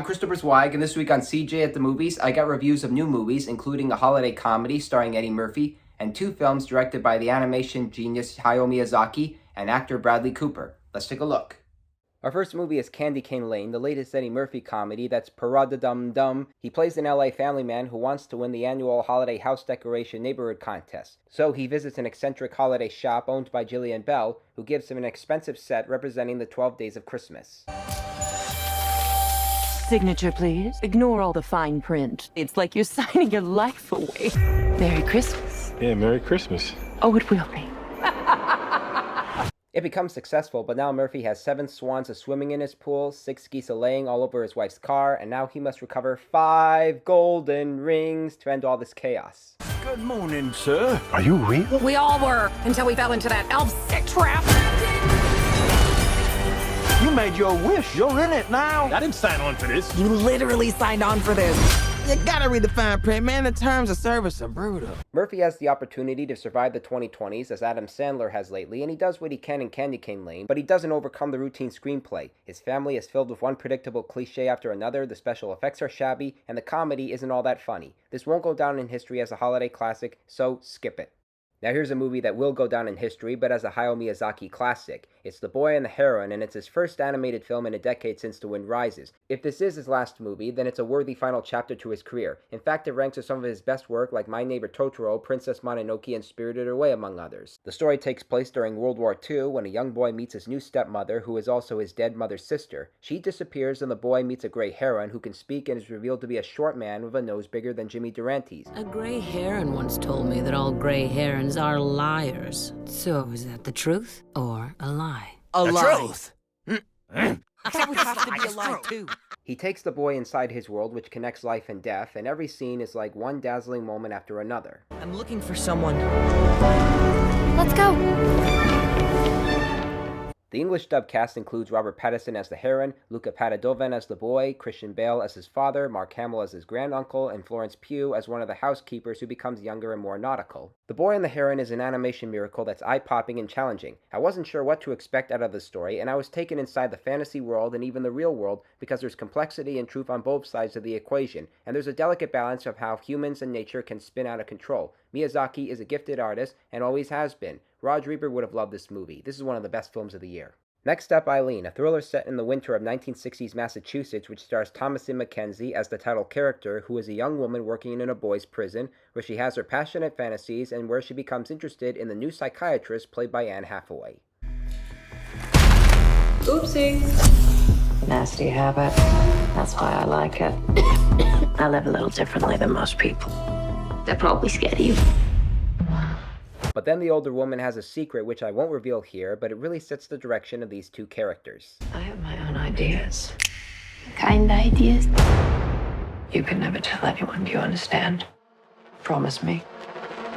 I'm Christopher Zweig, and this week on CJ at the Movies, I got reviews of new movies, including a holiday comedy starring Eddie Murphy, and 2 films directed by the animation genius Hayao Miyazaki and actor Bradley Cooper. Let's take a look. Our first movie is Candy Cane Lane, the latest Eddie Murphy comedy that's parada-dum-dum. He plays an LA family man who wants to win the annual holiday house decoration neighborhood contest. So he visits an eccentric holiday shop owned by Jillian Bell, who gives him an expensive set representing the 12 days of Christmas. Signature, please. Ignore all the fine print. It's like you're signing your life away. Merry Christmas. Yeah, Merry Christmas. Oh, it will be. It becomes successful, but now Murphy has 7 swans swimming in his pool, 6 geese laying all over his wife's car, and now he must recover 5 golden rings to end all this chaos. Good morning, sir. Are you real? We all were, until we fell into that elf sick trap. You made your wish. You're in it now. I didn't sign on for this. You literally signed on for this. You gotta read the fine print, man. The terms of service are brutal. Murphy has the opportunity to survive the 2020s, as Adam Sandler has lately, and he does what he can in Candy Cane Lane, but he doesn't overcome the routine screenplay. His family is filled with one predictable cliche after another, the special effects are shabby, and the comedy isn't all that funny. This won't go down in history as a holiday classic, so skip it. Now here's a movie that will go down in history, but as a Hayao Miyazaki classic. It's The Boy and the Heron, and it's his first animated film in a decade since The Wind Rises. If this is his last movie, then it's a worthy final chapter to his career. In fact, it ranks with some of his best work like My Neighbor Totoro, Princess Mononoke, and Spirited Away, among others. The story takes place during World War II, when a young boy meets his new stepmother, who is also his dead mother's sister. She disappears, and the boy meets a gray heron who can speak and is revealed to be a short man with a nose bigger than Jimmy Durante's. A gray heron once told me that all gray herons are liars. So is that the truth or a lie? A lie. Truth. That would have to be a lie, too. He takes the boy inside his world, which connects life and death, and every scene is like one dazzling moment after another. I'm looking for someone. Let's go. The English dub cast includes Robert Pattinson as the Heron, Luca Padovan as the boy, Christian Bale as his father, Mark Hamill as his granduncle, and Florence Pugh as one of the housekeepers who becomes younger and more nautical. The Boy and the Heron is an animation miracle that's eye-popping and challenging. I wasn't sure what to expect out of the story, and I was taken inside the fantasy world and even the real world because there's complexity and truth on both sides of the equation, and there's a delicate balance of how humans and nature can spin out of control. Miyazaki is a gifted artist and always has been. Rod Reber would have loved this movie. This is one of the best films of the year. Next up, Eileen, a thriller set in the winter of 1960s Massachusetts, which stars Thomasin Mckenzie as the title character, who is a young woman working in a boys' prison, where she has her passionate fantasies and where she becomes interested in the new psychiatrist played by Anne Hathaway. Oopsie. Nasty habit. That's why I like it. I live a little differently than most people. They're probably scared of you. But then the older woman has a secret which I won't reveal here, but it really sets the direction of these 2 characters. I have my own ideas. Kind ideas. You can never tell anyone, do you understand? Promise me.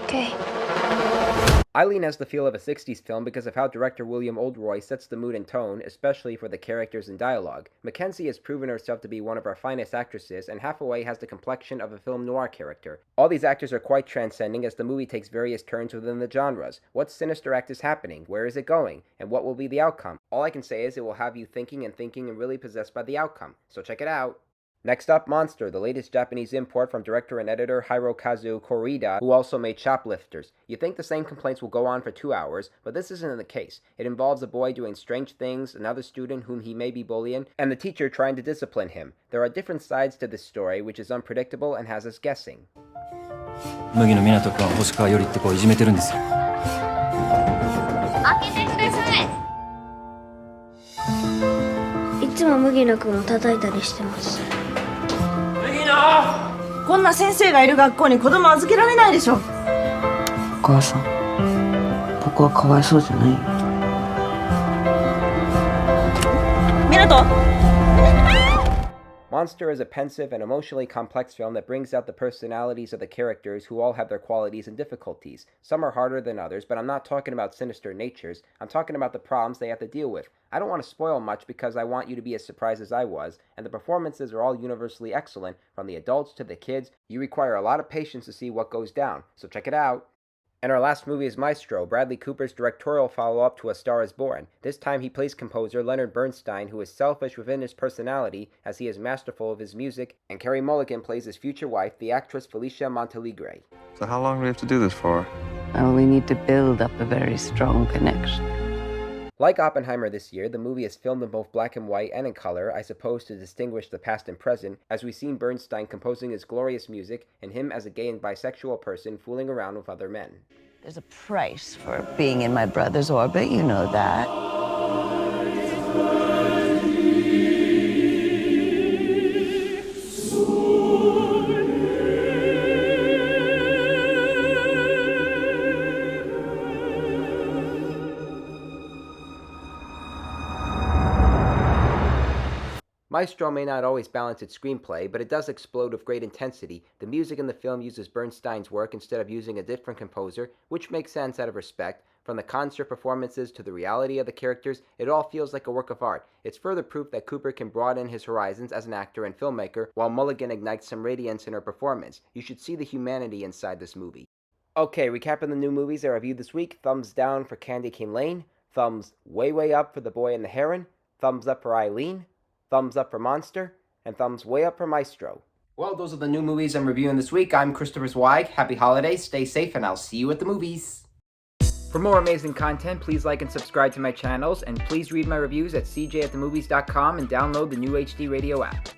Okay. Eileen has the feel of a 60s film because of how director William Oldroy sets the mood and tone, especially for the characters and dialogue. Mckenzie has proven herself to be one of our finest actresses, and Hathaway has the complexion of a film noir character. All these actors are quite transcending as the movie takes various turns within the genres. What sinister act is happening? Where is it going? And what will be the outcome? All I can say is it will have you thinking and really possessed by the outcome. So check it out. Next up, Monster, the latest Japanese import from director and editor Hirokazu Koreeda, who also made Shoplifters. You think the same complaints will go on for 2 hours, but this isn't the case. It involves a boy doing strange things, another student whom he may be bullying, and the teacher trying to discipline him. There are different sides to this story, which is unpredictable and has us guessing. 麦の湊君は星川よりって子をいじめてるんですよ。開けてください。いつも麦野君を叩いたりしてます。こんな先生がいる学校に子供預けられないでしょ。お母さん、僕はかわいそうじゃないよ。湊。Monster is a pensive and emotionally complex film that brings out the personalities of the characters who all have their qualities and difficulties. Some are harder than others, but I'm not talking about sinister natures. I'm talking about the problems they have to deal with. I don't want to spoil much because I want you to be as surprised as I was, and the performances are all universally excellent, from the adults to the kids. You require a lot of patience to see what goes down, so check it out. And our last movie is Maestro, Bradley Cooper's directorial follow-up to A Star is Born. This time he plays composer Leonard Bernstein, who is selfish within his personality as he is masterful of his music, and Carey Mulligan plays his future wife, the actress Felicia Monteligre. So how long do we have to do this for? Oh, we need to build up a very strong connection. Like Oppenheimer this year, the movie is filmed in both black and white and in color, I suppose to distinguish the past and present, as we've seen Bernstein composing his glorious music and him as a gay and bisexual person fooling around with other men. There's a price for being in my brother's orbit, you know that. Maestro may not always balance its screenplay, but it does explode with great intensity. The music in the film uses Bernstein's work instead of using a different composer, which makes sense out of respect. From the concert performances to the reality of the characters, it all feels like a work of art. It's further proof that Cooper can broaden his horizons as an actor and filmmaker, while Mulligan ignites some radiance in her performance. You should see the humanity inside this movie. Okay, recapping the new movies I reviewed this week. Thumbs down for Candy Cane Lane. Thumbs way up for The Boy and the Heron. Thumbs up for Eileen. Thumbs up for Monster, and thumbs way up for Maestro. Well, those are the new movies I'm reviewing this week. I'm Christopher Zweig. Happy holidays, stay safe, and I'll see you at the movies. For more amazing content, please like and subscribe to my channels, and please read my reviews at cjatthemovies.com and download the new HD Radio app.